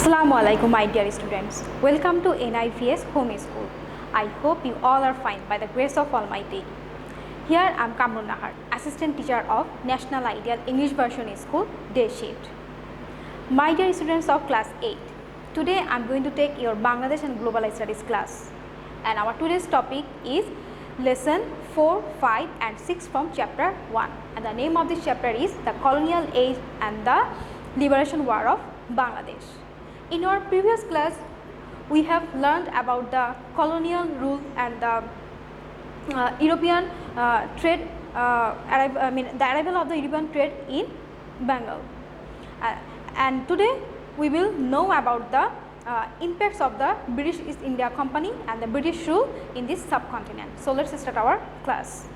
Assalamu alaikum, my dear students. Welcome to NIVS Home School. I hope you all are fine by the grace of Almighty. Here I am Kamrun Nahar, Assistant Teacher of National Ideal English Version School, Day Shift. My dear students of Class 8, today I am going to take your Bangladesh and Global Studies class. And our today's topic is Lesson 4, 5 and 6 from Chapter 1. And the name of this chapter is The Colonial Age and the Liberation War of Bangladesh. In our previous class, we have learned about the colonial rule and the European trade, the arrival of the European trade in Bengal. And today we will know about the impacts of the British East India Company and the British rule in this subcontinent. So let's start our class.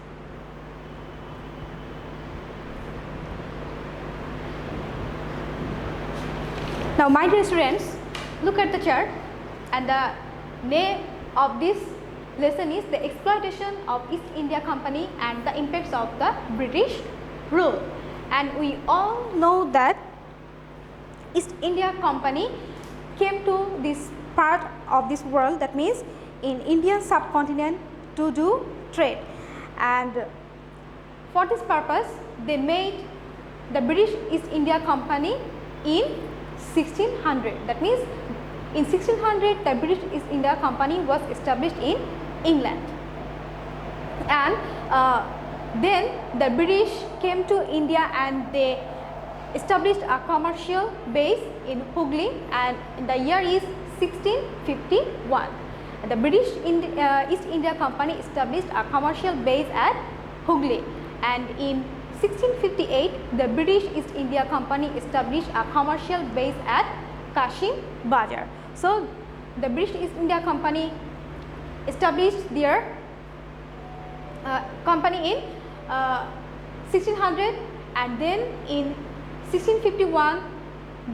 Now, my dear students, look at the chart, and the name of this lesson is the exploitation of East India Company and the impacts of the British rule. And we all know that East India Company came to this part of this world, that means in Indian subcontinent, to do trade. And for this purpose, they made the British East India Company in 1600. That means in 1600 the British East India Company was established in England, and then the British came to India and they established a commercial base in Hooghly, and the year is 1651. The British East India Company established a commercial base at Hooghly, and in 1658 the British East India Company established a commercial base at Kashim Bazar. So the British East India Company established their company in 1600, and then in 1651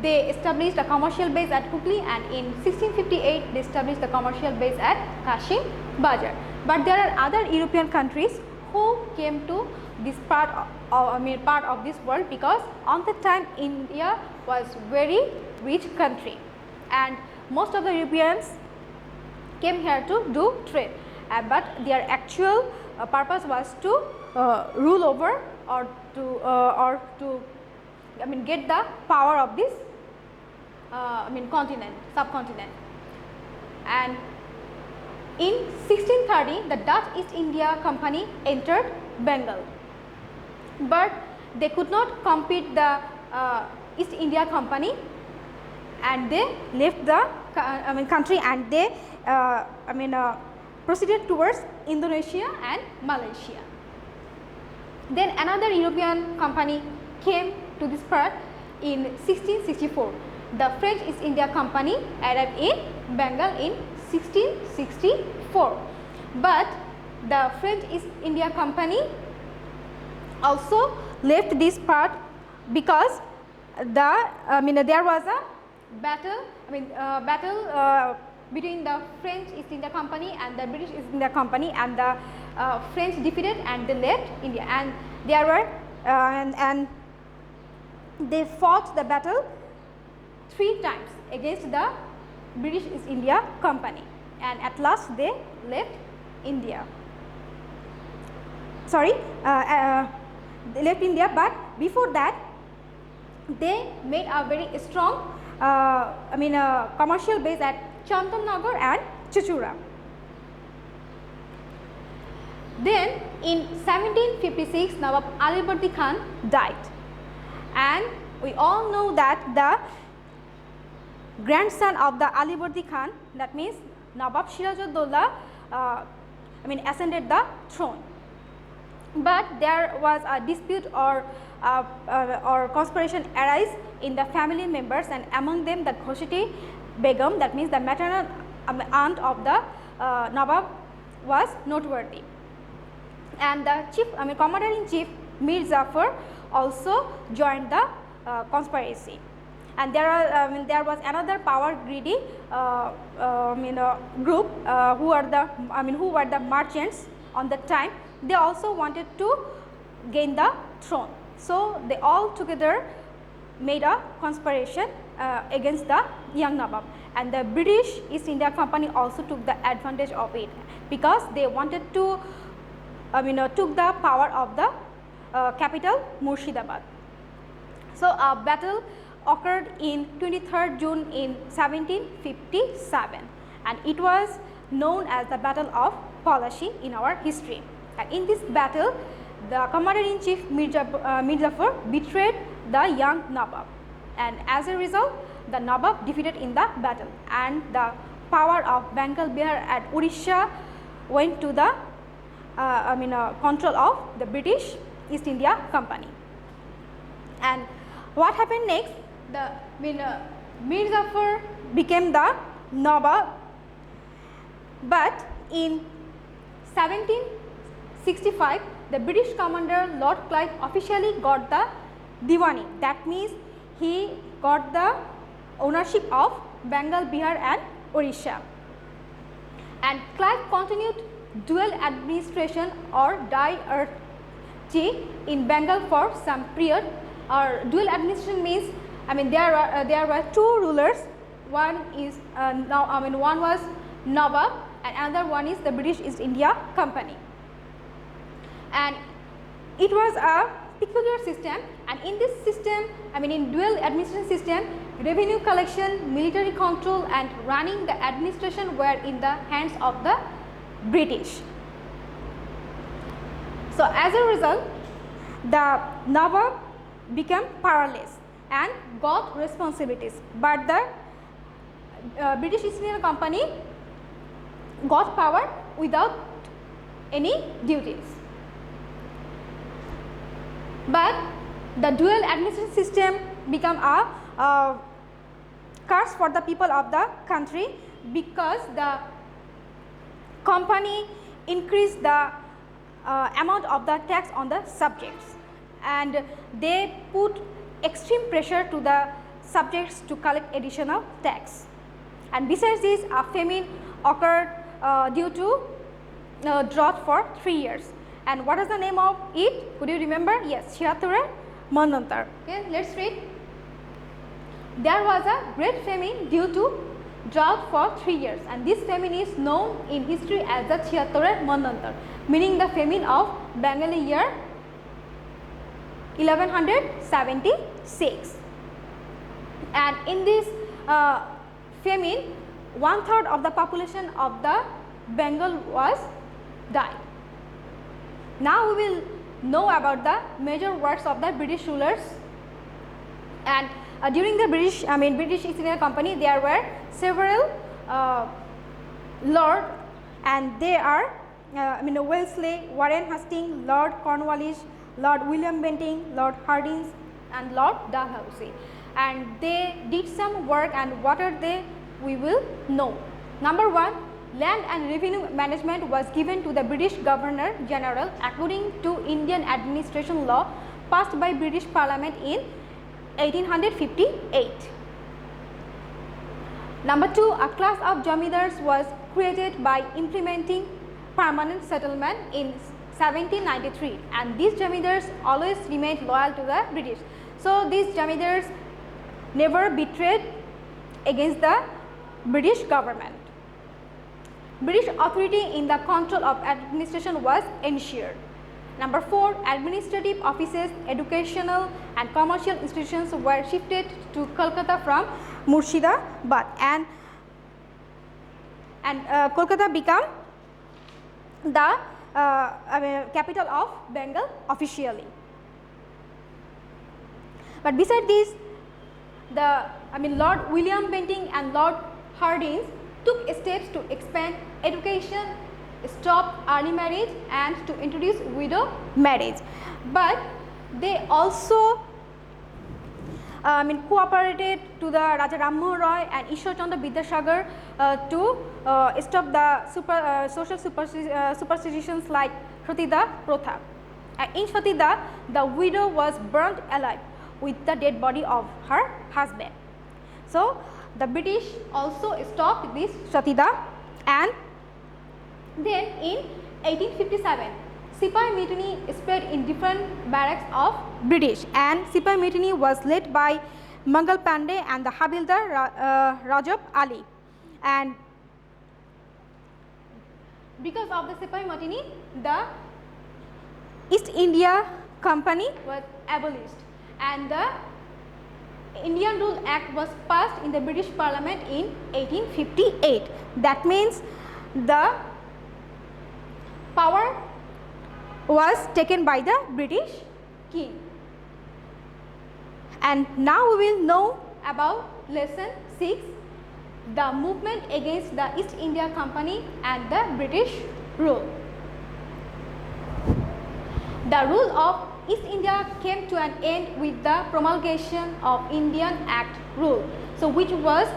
they established a commercial base at Hooghly, and in 1658 they established the commercial base at Kashim Bazar. But there are other European countries who came to this part of this world, because on the time India was very rich country and most of the Europeans came here to do trade, but their actual purpose was to rule over or to get the power of this subcontinent. And in 1630 the Dutch East India Company entered Bengal, but they could not compete the East India Company, and they left the country, and they proceeded towards Indonesia and Malaysia. Then another European company came to this part in 1664. The French East India Company arrived in Bengal in 1664, but the French East India Company also left this part because there was a battle between the French East India Company and the British East India Company, and the French defeated and they left India, and there were and they fought the battle 3 times against the British East India Company, and at last they left India. They left India, but before that they made a very strong commercial base at Chandanagar and Chuchura. Then in 1756 Nawab Alibardi Khan died, and we all know that the grandson of the Alibardi Khan, that means Nawab Siraj-ud-Dowla, ascended the throne. But there was a dispute or conspiration arise in the family members, and among them the Ghosheti Begum, that means the maternal aunt of the Nawab, was noteworthy, and the commander-in-chief Mir Jafar also joined the conspiracy. And there was another power greedy group who were the merchants on the time. They also wanted to gain the throne, so they all together made a conspiration against the young Nawab, and the British East India Company also took the advantage of it because they wanted to took the power of the capital Murshidabad. So a battle occurred in 23rd June in 1757, and it was known as the Battle of Palashi in our history. And in this battle, the Commander-in-Chief Mir Jafar betrayed the young Nawab, and as a result, the Nawab defeated in the battle, and the power of Bengal, Bihar and Odisha went to the control of the British East India Company. And what happened next? The Mir Jafar became the Nawab, but in 1765 the British commander Lord Clive officially got the Diwani. That means he got the ownership of Bengal, Bihar and Odisha. And Clive continued dual administration or diarchy in Bengal for some period. Or dual administration means, there were two rulers. One is one was Nawab and another one is the British East India Company. And it was a peculiar system, and in this system, in dual administration system, revenue collection, military control and running the administration were in the hands of the British. So as a result, the Nawab became powerless and got responsibilities, but the British East India Company got power without any duties. But the dual administration system became a curse for the people of the country, because the company increased the amount of the tax on the subjects, and they put extreme pressure to the subjects to collect additional tax. And besides this, a famine occurred due to drought for 3 years. And what is the name of it? Could you remember? Yes, Chhiyattore Manvantar. Okay, let's read. There was a great famine due to drought for 3 years, and this famine is known in history as the Chhiyattore Manvantar, meaning the famine of Bengali year 1176. And in this famine, 1/3 of the population of the Bengal was died. Now we will know about the major works of the British rulers. And during the British East India Company, there were several lords, and they are Wellesley, Warren Hastings, Lord Cornwallis, Lord William Bentinck, Lord Hardinge and Lord Dalhousie. And they did some work, and what are they? We will know. Number 1, land and revenue management was given to the British Governor General according to Indian administration law passed by British Parliament in 1858. Number 2, a class of Jamidars was created by implementing permanent settlement in 1793, and these Jamidars always remained loyal to the British. So these Jamidars never betrayed against the British government. British authority in the control of administration was ensured. Number 4, administrative offices, educational and commercial institutions were shifted to Kolkata from Murshidabad, and Kolkata became the capital of Bengal officially. But beside this, Lord William Bentinck and Lord Hardinge took steps to expand education, stop early marriage and to introduce widow marriage. But they also cooperated to the Raja Ram Mohan Roy and Ishwar Chandra Vidyasagar to stop the social superstitions like Satida Protha. And in Satida, the widow was burnt alive with the dead body of her husband. So the British also stopped this Satida, and then in 1857, Sepoy Mutiny spread in different barracks of British, and Sepoy Mutiny was led by Mangal Pandey and the Havildar Rajab Ali. And because of the Sepoy Mutiny, the East India Company was abolished and the Indian Rule Act was passed in the British Parliament in 1858. That means the power was taken by the British King. And now we will know about lesson 6, the movement against the East India Company and the British rule. The rule of East India came to an end with the promulgation of Indian Act rule, so which was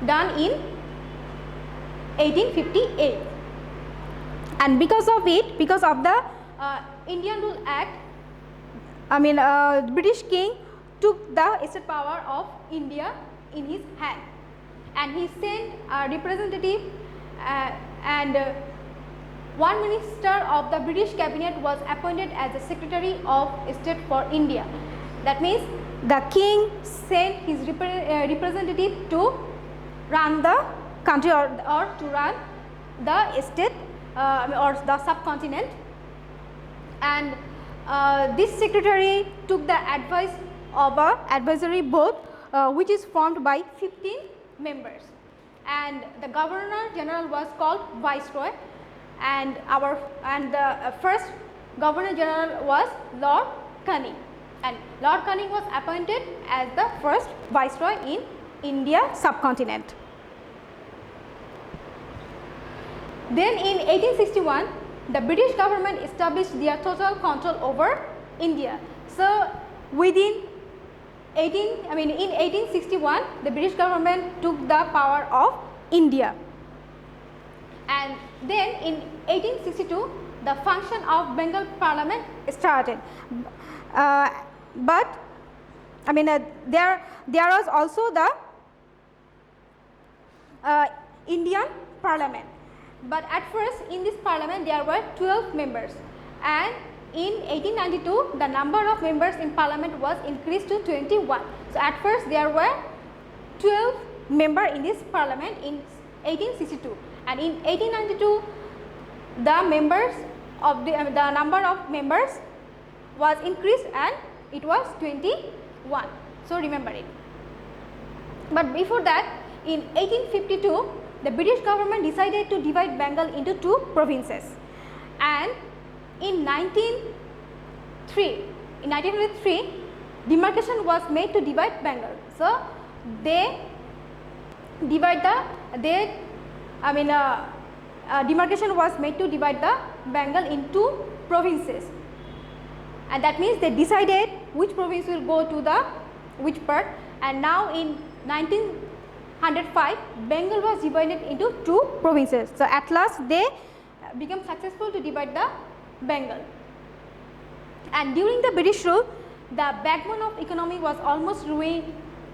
done in 1858. And because of it, because of the Indian Rule Act, British King took the estate power of India in his hand, and he sent a representative and one minister of the British cabinet was appointed as the Secretary of State for India. That means the king sent his representative to run the country or to run the state or the subcontinent, and this secretary took the advice of a advisory board which is formed by 15 members, and the Governor General was called Viceroy, and the first Governor General was Lord Canning, and Lord Canning was appointed as the first Viceroy in India subcontinent. Then in 1861, the British government established their total control over India. So within in 1861, the British government took the power of India. And then in 1862, the function of Bengal Parliament started. But there was also the Indian Parliament. But at first in this parliament there were 12 members, and in 1892 the number of members in parliament was increased to 21. So at first there were 12 members in this parliament in 1862, and in 1892 the members of the number of members was increased and it was 21. So remember it. But before that, in 1852 the British government decided to divide Bengal into 2 provinces, and in 1903 demarcation was made to divide Bengal. So they demarcation was made to divide the Bengal into 2 provinces, and that means they decided which province will go to the which part. And now in 1905 Bengal was divided into 2 provinces. So at last they became successful to divide the Bengal. And during the British rule, the backbone of economy was almost ruined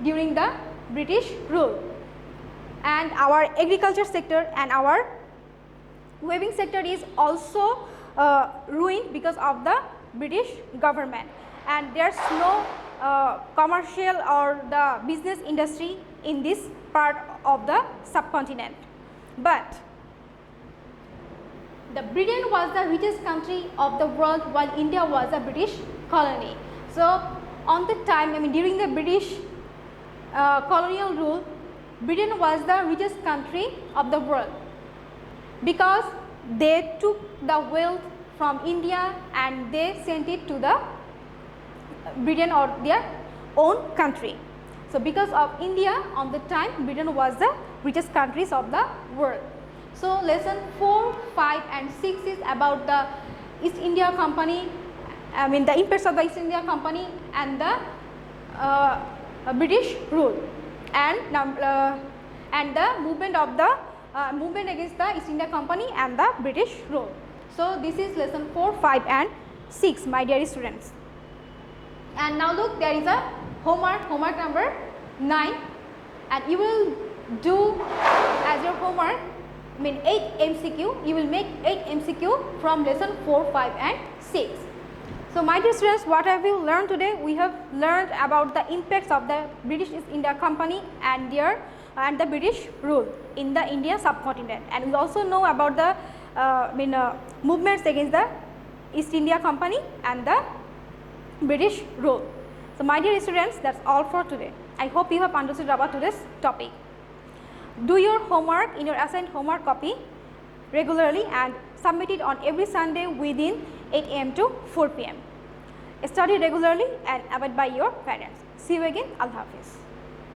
during the British rule, and our agriculture sector and our weaving sector is also ruined because of the British government, and there's no commercial or the business industry in this part of the subcontinent. But the Britain was the richest country of the world while India was a British colony. So on the time, during the British colonial rule, Britain was the richest country of the world because they took the wealth from India and they sent it to the Britain or their own country. So because of India, on the time Britain was the richest countries of the world. So lesson 4, 5 and 6 is about the East India Company, the impacts of the East India Company and the British rule, and the movement of the movement against the East India Company and the British rule. So this is lesson 4, 5 and 6, my dear students. And now look, there is a homework number 9, and you will do as your homework 8 MCQ. You will make 8 MCQ from lesson 4, 5 and 6. So my dear students, what have we learned today? We have learned about the impacts of the British East India Company and the British rule in the Indian subcontinent, and we also know about the movements against the East India Company and the British rule. So my dear students, that's all for today. I hope you have understood about today's topic. Do your homework in your assigned homework copy regularly and submit it on every Sunday within 8 am to 4 pm. Study regularly and abide by your parents. See you again. Allah Hafiz.